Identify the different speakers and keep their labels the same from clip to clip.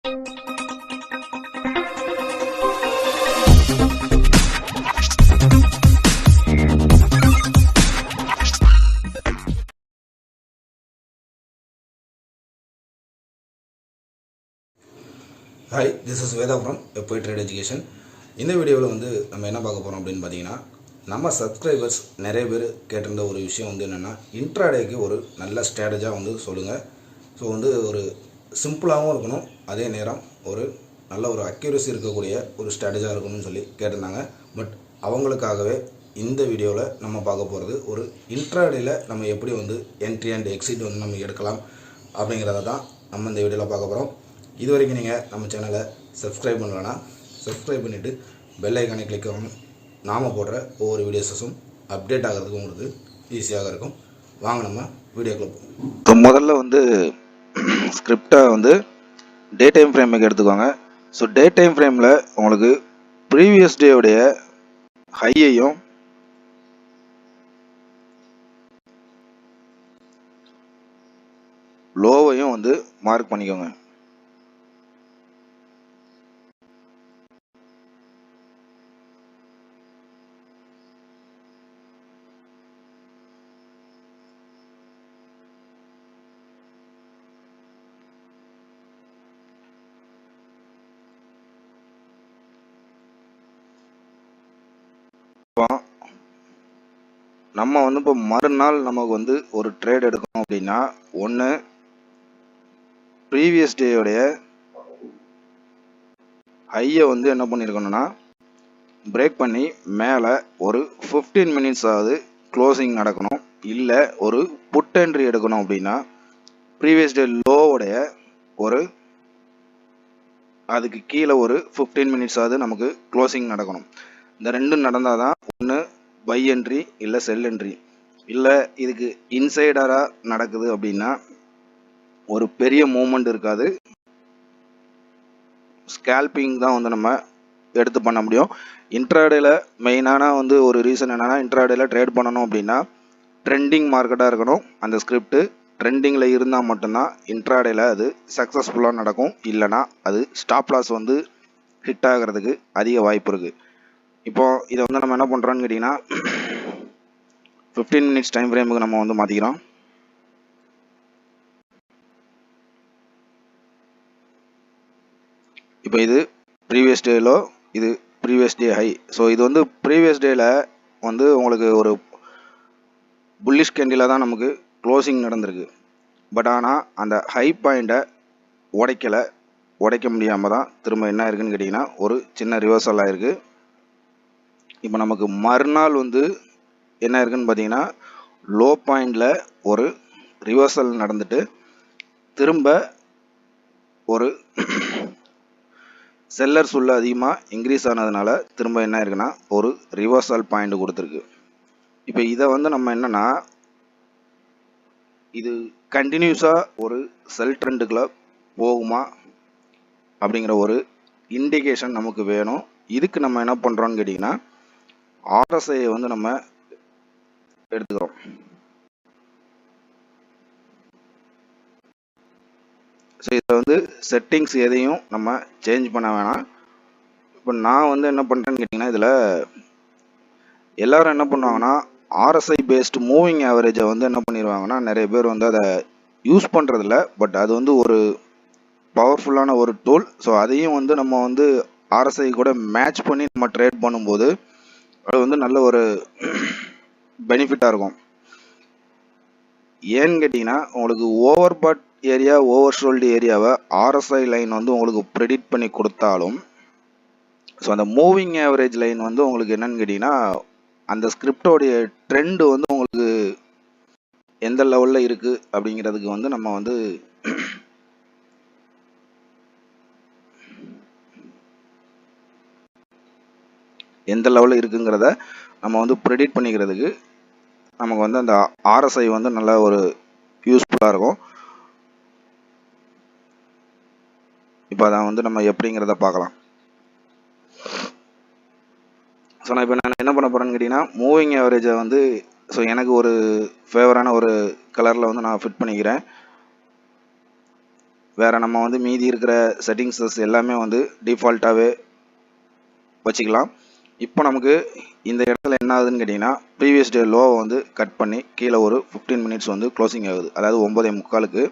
Speaker 1: Hi, this is Veda from Epoy Trade Education. இந்த வீடியோவில் வந்து நம்ம என்ன பார்க்க போகிறோம் அப்படின்னு பார்த்தீங்கன்னா, நம்ம சப்ஸ்கிரைபர்ஸ் நிறைய பேர் கேட்டிருந்த ஒரு விஷயம் வந்து என்னென்னா, இன்ட்ராடேக்கு ஒரு நல்ல ஸ்ட்ராட்டஜியாக வந்து சொல்லுங்கள். ஸோ வந்து ஒரு சிம்பிளாகவும் இருக்கணும், அதே நேரம் ஒரு நல்ல ஒரு அக்யூரசி இருக்கக்கூடிய ஒரு ஸ்ட்ராட்டஜியாக இருக்கணும்னு சொல்லி கேட்டிருந்தாங்க. பட் அவங்களுக்காகவே இந்த வீடியோவில் நம்ம பார்க்க போகிறது ஒரு இன்ட்ராடேயில் நம்ம எப்படி வந்து என்ட்ரி அண்ட் எக்ஸிட் வந்து நம்ம எடுக்கலாம் அப்படிங்கிறத தான் நம்ம இந்த வீடியோவில் பார்க்க போகிறோம். இது வரைக்கும் நீங்கள் நம்ம சேனலை சப்ஸ்கிரைப் பண்ணலன்னா சப்ஸ்கிரைப் பண்ணிவிட்டு பெல் ஐக்கானை கிளிக் பண்ணணும். நாம் போடுற ஒவ்வொரு வீடியோஸும் அப்டேட் ஆகிறதுக்கு உங்களுக்கு ஈஸியாக இருக்கும். வாங்க நம்ம வீடியோக்குள்ள போவோம். முதல்ல வந்து ஸ்கிரிப்டை வந்து டே டைம் ஃப்ரேமுக்கு எடுத்துக்கோங்க. ஸோ டே டைம் ஃப்ரேமில் உங்களுக்கு ப்ரீவியஸ் டேவுடைய ஹையையும் லோவையும் வந்து மார்க் பண்ணிக்கோங்க. நம்ம வந்து இப்போ மறுநாள் நமக்கு வந்து ஒரு ட்ரேட் எடுக்கணும் அப்படின்னா, ஒன்று ப்ரீவியஸ் டேயோடைய ஹையை வந்து என்ன பண்ணியிருக்கணும்னா பிரேக் பண்ணி மேலே ஒரு 15 மினிட்ஸ் ஆகுது க்ளோசிங் நடக்கணும். இல்லை ஒரு புட் என்ட்ரி எடுக்கணும் அப்படின்னா ப்ரீவியஸ் டே லோவுடைய ஒரு அதுக்கு கீழே ஒரு 15 மினிட்ஸ் ஆகுது நமக்கு க்ளோசிங் நடக்கணும். இந்த ரெண்டும் நடந்தால் தான் ஒன்று பை என்ட்ரி இல்லை செல் என்ட்ரி. இல்லை இதுக்கு இன்சைடராக நடக்குது அப்படின்னா ஒரு பெரிய மூமெண்ட் இருக்காது, ஸ்கேல்பிங் தான் வந்து நம்ம எடுத்து பண்ண முடியும். இன்ட்ராடேல மெயினான வந்து ஒரு ரீசன் என்னென்னா, இன்ட்ராடேல ட்ரேட் பண்ணணும் அப்படின்னா ட்ரெண்டிங் மார்க்கெட்டாக இருக்கணும். அந்த ஸ்கிரிப்ட் ட்ரெண்டிங்கில் இருந்தால் மட்டும்தான் இன்ட்ராடேல அது சக்ஸஸ்ஃபுல்லாக நடக்கும். இல்லைனா அது ஸ்டாப் லாஸ் வந்து ஹிட் ஆகிறதுக்கு அதிக வாய்ப்பு இருக்குது. இப்போது இதை வந்து நம்ம என்ன பண்ணுறோன்னு கேட்டிங்கன்னா, 15 மினிட்ஸ் டைம் ஃப்ரேமுக்கு நம்ம வந்து மாற்றிக்கிறோம். இப்போ இது ப்ரீவியஸ் டே லோ, இது ப்ரீவியஸ் டே ஹை. ஸோ இது வந்து ப்ரீவியஸ் டேயில் வந்து உங்களுக்கு ஒரு புல்லிஷ் கேண்டில் தான் நமக்கு க்ளோசிங் நடந்திருக்கு. பட் ஆனால் அந்த ஹை பாயிண்ட்டை உடைக்க முடியாமல் தான் திரும்ப என்ன இருக்குன்னு கேட்டிங்கன்னா ஒரு சின்ன ரிவர்சல் ஆகிருக்கு. இப்போ நமக்கு மறுநாள் வந்து என்ன இருக்குன்னு பார்த்தீங்கன்னா, லோ பாயிண்டில் ஒரு ரிவர்சல் நடந்துட்டு திரும்ப ஒரு செல்லர்ஸ் உள்ள அதிகமாக இன்க்ரீஸ் ஆனதுனால திரும்ப என்ன இருக்குன்னா ஒரு ரிவர்சல் பாயிண்ட் கொடுத்துருக்கு. இப்போ இதை வந்து நம்ம என்னென்னா, இது கண்டினியூஸாக ஒரு செல் ட்ரெண்டுக்குள்ளே போகுமா அப்படிங்கிற ஒரு இண்டிகேஷன் நமக்கு வேணும். இதுக்கு நம்ம என்ன பண்ணுறோன்னு கேட்டிங்கன்னா, ஆர்எஸ்ஐயை வந்து நம்ம எடுத்துக்கிறோம். ஸோ இதில் வந்து செட்டிங்ஸ் எதையும் நம்ம சேஞ்ச் பண்ண வேணாம். இப்போ நான் வந்து என்ன பண்ணுறேன்னு கேட்டிங்கன்னா, இதில் எல்லோரும் என்ன பண்ணுவாங்கன்னா ஆர்எஸ்ஐ பேஸ்டு மூவிங் ஆவரேஜை வந்து என்ன பண்ணிடுவாங்கன்னா, நிறைய பேர் வந்து அதை யூஸ் பண்ணுறதில்ல. பட் அது வந்து ஒரு பவர்ஃபுல்லான ஒரு டூல். ஸோ அதையும் வந்து நம்ம வந்து ஆர்எஸ்ஐ கூட மேட்ச் பண்ணி நம்ம ட்ரேட் பண்ணும்போது அது வந்து நல்ல ஒரு பெனிஃபிட்டாக இருக்கும். ஏன்னு கேட்டிங்கன்னா, உங்களுக்கு over pot area over should ஏரியாவை ஆர்எஸ்ஐ லைன் வந்து உங்களுக்கு ப்ரெடிக்ட் பண்ணி கொடுத்தாலும், ஸோ அந்த மூவிங் ஆவரேஜ் லைன் வந்து உங்களுக்கு என்னன்னு கேட்டிங்கன்னா, அந்த ஸ்கிரிப்டோடைய ட்ரெண்டு வந்து உங்களுக்கு எந்த லெவலில் இருக்குது அப்படிங்கிறதுக்கு வந்து நம்ம வந்து எந்த லெவலில் இருக்குங்கிறத நம்ம வந்து ப்ரெடிக்ட் பண்ணிக்கிறதுக்கு நமக்கு வந்து அந்த ஆர்எஸ்ஐ வந்து நல்ல ஒரு யூஸ்ஃபுல்லாக இருக்கும். இப்போ அதை வந்து நம்ம எப்படிங்கிறத பார்க்கலாம். ஸோ நான் இப்போ நான் என்ன பண்ண போகிறேன்னு கேட்டிங்கன்னா, மூவிங் ஆவரேஜை வந்து ஸோ எனக்கு ஒரு ஃபேவரான ஒரு கலரில் வந்து நான் ஃபிட் பண்ணிக்கிறேன். வேறு நம்ம வந்து மீதி இருக்கிற செட்டிங்ஸஸ் எல்லாமே வந்து டிஃபால்ட்டாகவே வச்சுக்கலாம். இப்போ நமக்கு இந்த இடத்துல என்ன ஆகுதுன்னு கேட்டிங்கன்னா, ப்ரீவியஸ் டே லோவை வந்து கட் பண்ணி கீழே ஒரு 15 மினிட்ஸ் வந்து க்ளோசிங் ஆகுது, அதாவது 9:45க்கு.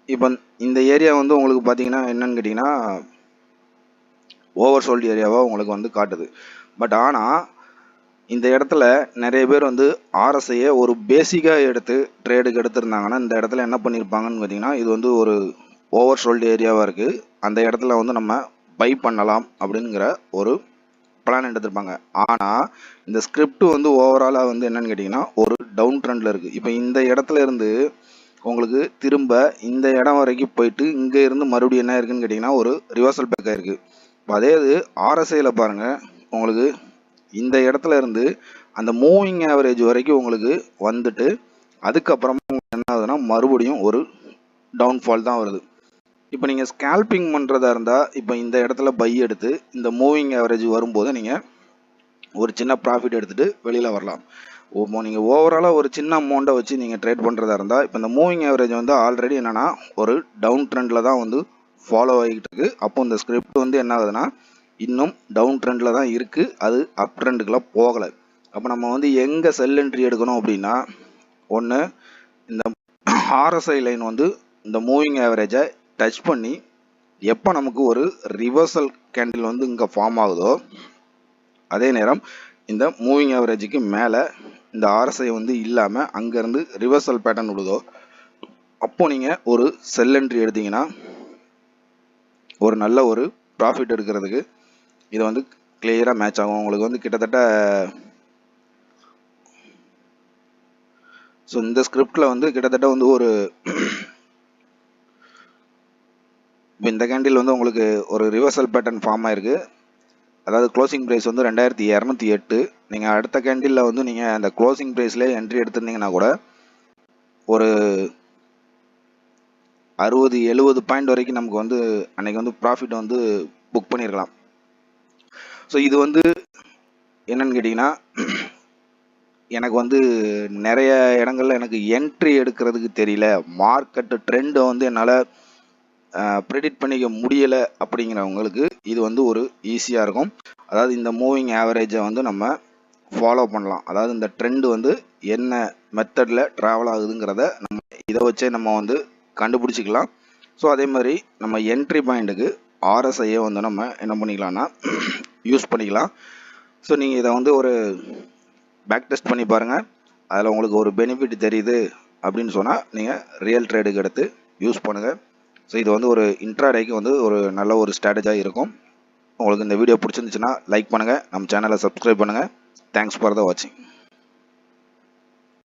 Speaker 1: இப்போ இந்த ஏரியா வந்து உங்களுக்கு பார்த்தீங்கன்னா என்னன்னு கேட்டிங்கன்னா ஓவர் சோல்டு ஏரியாவாக உங்களுக்கு வந்து காட்டுது. பட் ஆனால் இந்த இடத்துல நிறைய பேர் வந்து ஆர்எஸ்ஐயை ஒரு பேசிக்காக எடுத்து ட்ரேடுக்கு எடுத்திருந்தாங்கன்னா இந்த இடத்துல என்ன பண்ணியிருப்பாங்கன்னு பார்த்தீங்கன்னா, இது வந்து ஒரு ஓவர் சோல்டு ஏரியாவாக இருக்குது, அந்த இடத்துல வந்து நம்ம பை பண்ணலாம் அப்படிங்கிற ஒரு பிளான் எடுத்திருப்பாங்க. ஆனால் இந்த ஸ்கிரிப்ட் வந்து ஓவராலாக வந்து என்னன்னு கேட்டிங்கன்னா ஒரு டவுன் ட்ரெண்டில் இருக்குது. இப்போ இந்த இடத்துல இருந்து உங்களுக்கு திரும்ப இந்த இடம் வரைக்கும் போயிட்டு இங்கே இருந்து மறுபடியும் என்ன இருக்குன்னு கேட்டிங்கன்னா ஒரு ரிவர்சல் பேக் ஆயிருக்கு. இப்போ அதே இது ஆர்எஸ்ஐயில் பாருங்கள், உங்களுக்கு இந்த இடத்துல இருந்து அந்த மூவிங் ஆவரேஜ் வரைக்கும் உங்களுக்கு வந்துட்டு அதுக்கப்புறமா என்ன ஆகுதுன்னா மறுபடியும் ஒரு டவுன்ஃபால் தான் வருது. இப்போ நீங்கள் ஸ்கேல்பிங் பண்ணுறதா இருந்தால் இப்போ இந்த இடத்துல பை எடுத்து இந்த மூவிங் ஆவரேஜ் வரும்போது நீங்கள் ஒரு சின்ன ப்ராஃபிட் எடுத்துகிட்டு வெளியில் வரலாம். நீங்கள் ஓவராலாக ஒரு சின்ன அமௌண்ட்டை வச்சு நீங்கள் ட்ரேட் பண்ணுறதா இருந்தால் இப்போ இந்த மூவிங் ஆவரேஜ் வந்து ஆல்ரெடி என்னென்னா ஒரு டவுன் ட்ரெண்டில் தான் வந்து ஃபாலோ ஆகிட்டு இருக்குது. அப்போ இந்த ஸ்கிரிப்ட் வந்து என்ன ஆகுதுன்னா இன்னும் டவுன் ட்ரெண்டில் தான் இருக்குது, அது அப் ட்ரெண்டுக்கெலாம் போகலை. அப்போ நம்ம வந்து எங்கே செல் என்ட்ரி எடுக்கணும் அப்படின்னா, ஒன்று இந்த ஆர்எஸ்ஐ லைன் வந்து இந்த மூவிங் ஆவரேஜை டச் பண்ணி எப்போ நமக்கு ஒரு ரிவர்சல் கேண்டில் வந்து இங்கே ஃபார்ம் ஆகுதோ அதே நேரம் இந்த மூவிங் ஆவரேஜுக்கு மேலே இந்த ஆர்எஸ்ஐ வந்து இல்லாமல் அங்கேருந்து ரிவர்சல் பேட்டர்ன் விடுதோ அப்போ நீங்கள் ஒரு செல் என்ட்ரி எடுத்தீங்கன்னா ஒரு நல்ல ஒரு ப்ராஃபிட் எடுக்கிறதுக்கு இது வந்து கிளியராக மேட்ச் ஆகும். உங்களுக்கு வந்து கிட்டத்தட்ட ஸோ இந்த ஸ்கிரிப்டில் வந்து கிட்டத்தட்ட வந்து ஒரு இப்போ இந்த கேண்டில் வந்து உங்களுக்கு ஒரு ரிவர்சல் பேட்டர்ன் ஃபார்ம் ஆயிருக்கு, அதாவது க்ளோசிங் ப்ரைஸ் வந்து 2208. நீங்கள் அடுத்த கேண்டிலில் வந்து நீங்கள் அந்த க்ளோசிங் ப்ரைஸ்லேயே என்ட்ரி எடுத்திருந்தீங்கன்னா கூட ஒரு 60-70 பாயிண்ட் வரைக்கும் நமக்கு வந்து அன்றைக்கி வந்து ப்ராஃபிட் வந்து புக் பண்ணியிருக்கலாம். ஸோ இது வந்து என்னன்னு கேட்டிங்கன்னா எனக்கு வந்து நிறைய இடங்கள்ல எனக்கு என்ட்ரி எடுக்கிறதுக்கு தெரியல, மார்க்கெட்டு ட்ரெண்டை வந்து என்னால் ப்ரெடிக்ட் பண்ணிக்க முடியலை அப்படிங்கிறவங்களுக்கு இது வந்து ஒரு ஈஸியாக இருக்கும். அதாவது இந்த மூவிங் ஆவரேஜை வந்து நம்ம ஃபாலோ பண்ணலாம், அதாவது இந்த ட்ரெண்டு வந்து என்ன மெத்தடில் ட்ராவல் ஆகுதுங்கிறத நம்ம இதை வச்சே நம்ம வந்து கண்டுபிடிச்சிக்கலாம். ஸோ அதே மாதிரி நம்ம என்ட்ரி பாயிண்ட்டுக்கு ஆர்எஸ்ஐயை வந்து நம்ம என்ன பண்ணிக்கலாம்னா யூஸ் பண்ணிக்கலாம். ஸோ நீங்கள் இதை வந்து ஒரு பேக் டெஸ்ட் பண்ணி பாருங்கள், அதில் உங்களுக்கு ஒரு பெனிஃபிட் தெரியுது அப்படின்னு சொன்னால் நீங்கள் ரியல் ட்ரேடுக்கு எடுத்து யூஸ் பண்ணுங்கள். ஸோ இது வந்து ஒரு இன்ட்ராடேக்கு வந்து ஒரு நல்ல ஒரு ஸ்ட்ராட்டஜியாக இருக்கும். உங்களுக்கு இந்த வீடியோ பிடிச்சிருந்துச்சுன்னா லைக் பண்ணுங்கள், நம்ம சேனலை சப்ஸ்கிரைப் பண்ணுங்கள். தேங்க்ஸ் ஃபார் த வாட்சிங்.